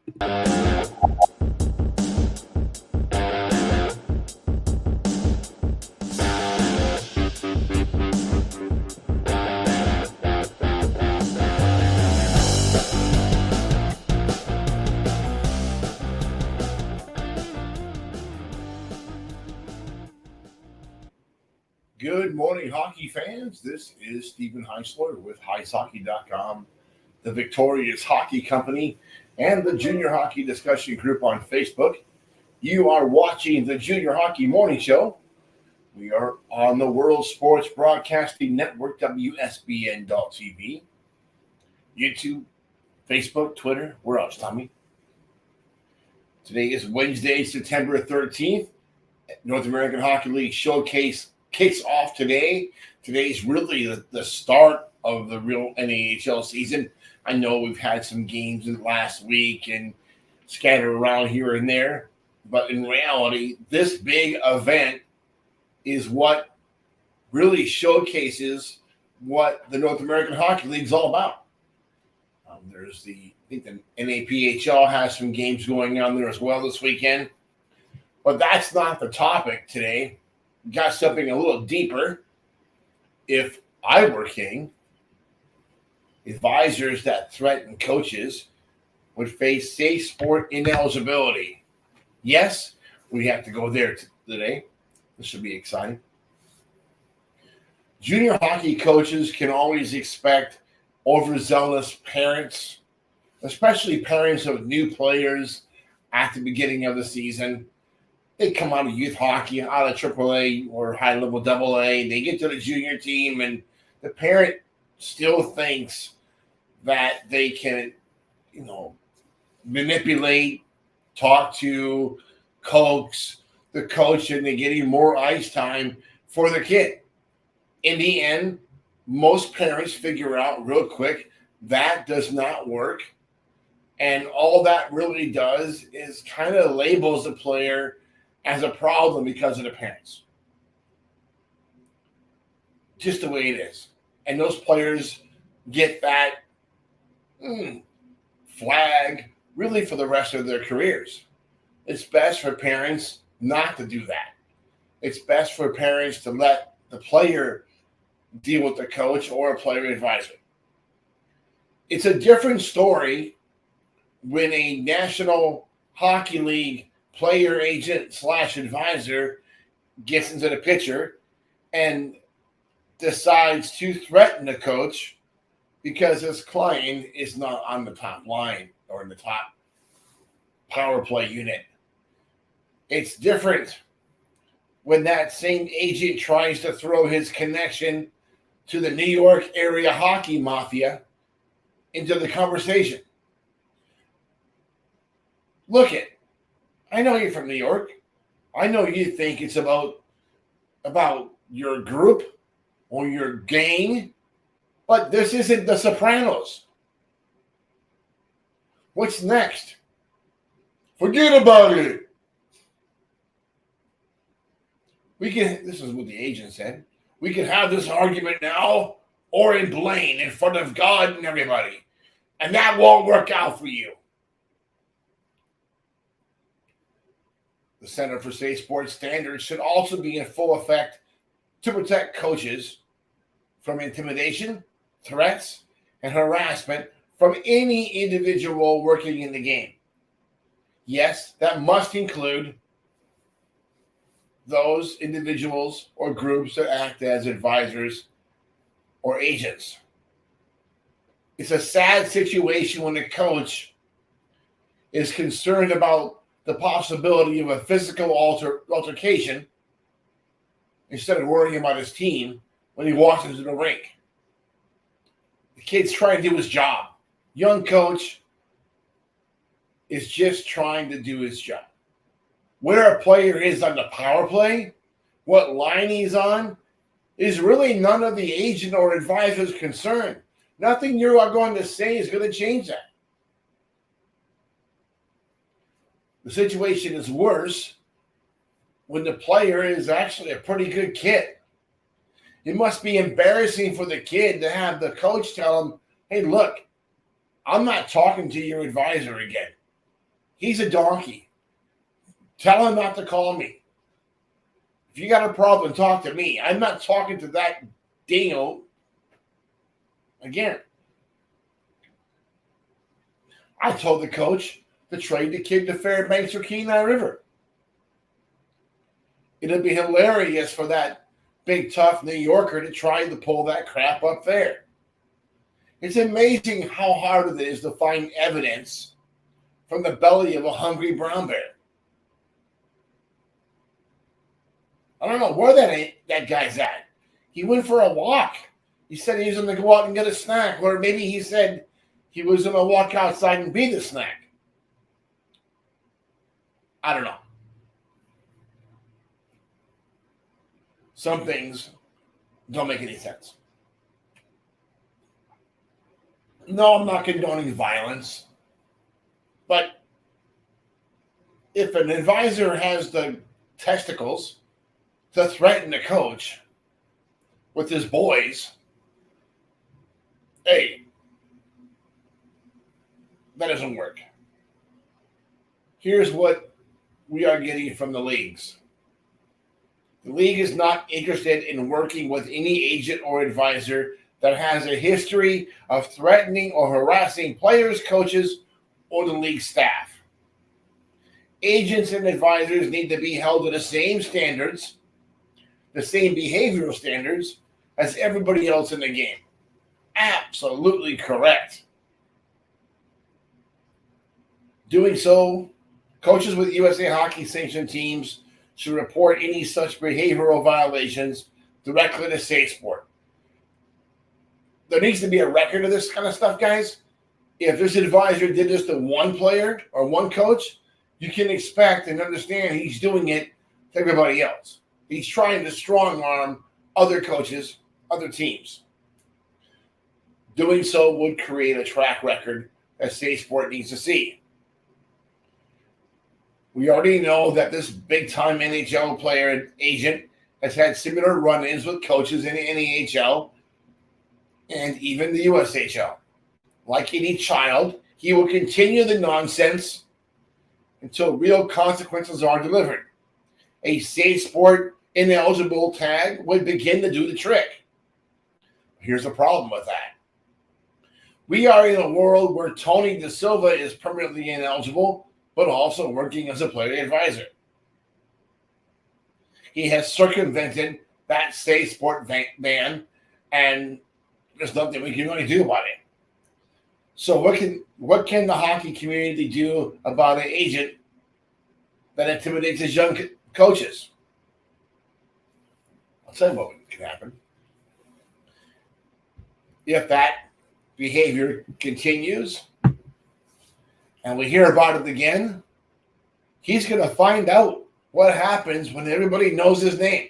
Good morning, hockey fans. This is Stephen Heisler with HeisHockey.com, the Victorious Hockey Company, and the Junior Hockey Discussion Group on Facebook. You are watching the Junior Hockey Morning Show. We are on the World Sports Broadcasting Network, WSBN.TV, YouTube, Facebook, Twitter. Where else, Tommy? Today is Wednesday, September 13th. North American Hockey League Showcase kicks off today. Today's really the start of the real NAHL season. I know we've had some games in the last week and scattered around here and there, but in reality, this big event is what really showcases what the North American Hockey League is all about. I think the NAPHL has some games going on there as well this weekend, but that's not the topic today. Got something a little deeper. If I were king, advisors that threaten coaches would face safe sport ineligibility. Yes, we have to go there today. This should be exciting. Junior hockey coaches can always expect overzealous parents, especially parents of new players at the beginning of the season. They come out of youth hockey, out of AAA or high-level AA. They get to the junior team, and the parent still thinks that they can, manipulate, talk to, coax the coach into getting more ice time for their kid. In the end, most parents figure out real quick that does not work, and all that really does is kind of labels the player as a problem because of the parents. Just the way it is. And those players get that flag really for the rest of their careers. It's best for parents not to do that. It's best for parents to let the player deal with the coach or a player advisor. It's a different story when a National Hockey League player agent / advisor gets into the picture and decides to threaten the coach because his client is not on the top line or in the top power play unit. It's different when that same agent tries to throw his connection to the New York area hockey mafia into the conversation. Look it. I know you're from New York. I know you think it's about your group or your gang, but this isn't The Sopranos. What's next? Forget about it. This is what the agent said. We can have this argument now or in Blaine in front of God and everybody, and that won't work out for you. The Center for Safe Sports Standards should also be in full effect to protect coaches from intimidation, threats, and harassment from any individual working in the game. Yes, that must include those individuals or groups that act as advisors or agents. It's a sad situation when a coach is concerned about the possibility of a physical altercation instead of worrying about his team when he walks into the rink. The kid's trying to do his job. Young coach is just trying to do his job. Where a player is on the power play, what line he's on, is really none of the agent or advisor's concern. Nothing you are going to say is going to change that. The situation is worse when the player is actually a pretty good kid. It must be embarrassing for the kid to have the coach tell him, hey, look, I'm not talking to your advisor again. He's a donkey. Tell him not to call me. If you got a problem, talk to me. I'm not talking to that dingo again. I told the coach to trade the kid to Fairbanks or Kenai River. It'd be hilarious for that big, tough New Yorker to try to pull that crap up there. It's amazing how hard it is to find evidence from the belly of a hungry brown bear. I don't know where that guy's at. He went for a walk. He said he was going to go out and get a snack. Or maybe he said he was going to walk outside and be the snack. I don't know. Some things don't make any sense. No, I'm not condoning violence. But if an advisor has the testicles to threaten the coach with his boys, hey, that doesn't work. Here's what we are getting from the leagues. The league is not interested in working with any agent or advisor that has a history of threatening or harassing players, coaches, or the league staff. Agents and advisors need to be held to the same standards, the same behavioral standards as everybody else in the game. Absolutely correct. Doing so, coaches with USA Hockey sanctioned teams should report any such behavioral violations directly to Safe Sport. There needs to be a record of this kind of stuff, guys. If this advisor did this to one player or one coach, you can expect and understand he's doing it to everybody else. He's trying to strong arm other coaches, other teams. Doing so would create a track record that Safe Sport needs to see. We already know that this big-time NHL player and agent has had similar run-ins with coaches in the NHL and even the USHL. Like any child, he will continue the nonsense until real consequences are delivered. A Safe Sport ineligible tag would begin to do the trick. Here's a problem with that. We are in a world where Tony Da Silva is permanently ineligible, but also working as a player advisor. He has circumvented that Safe Sport ban, and there's nothing we can really do about it. So what can the hockey community do about an agent that intimidates his young coaches? I'll tell you what can happen. If that behavior continues and we hear about it again, he's going to find out what happens when everybody knows his name.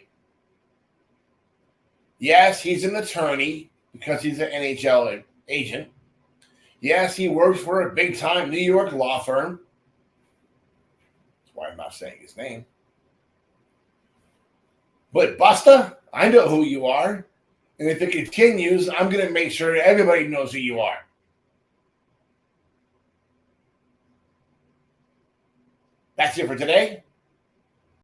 Yes, he's an attorney because he's an NHL agent. Yes, he works for a big-time New York law firm. That's why I'm not saying his name. But Busta, I know who you are. And if it continues, I'm going to make sure everybody knows who you are. That's it for today.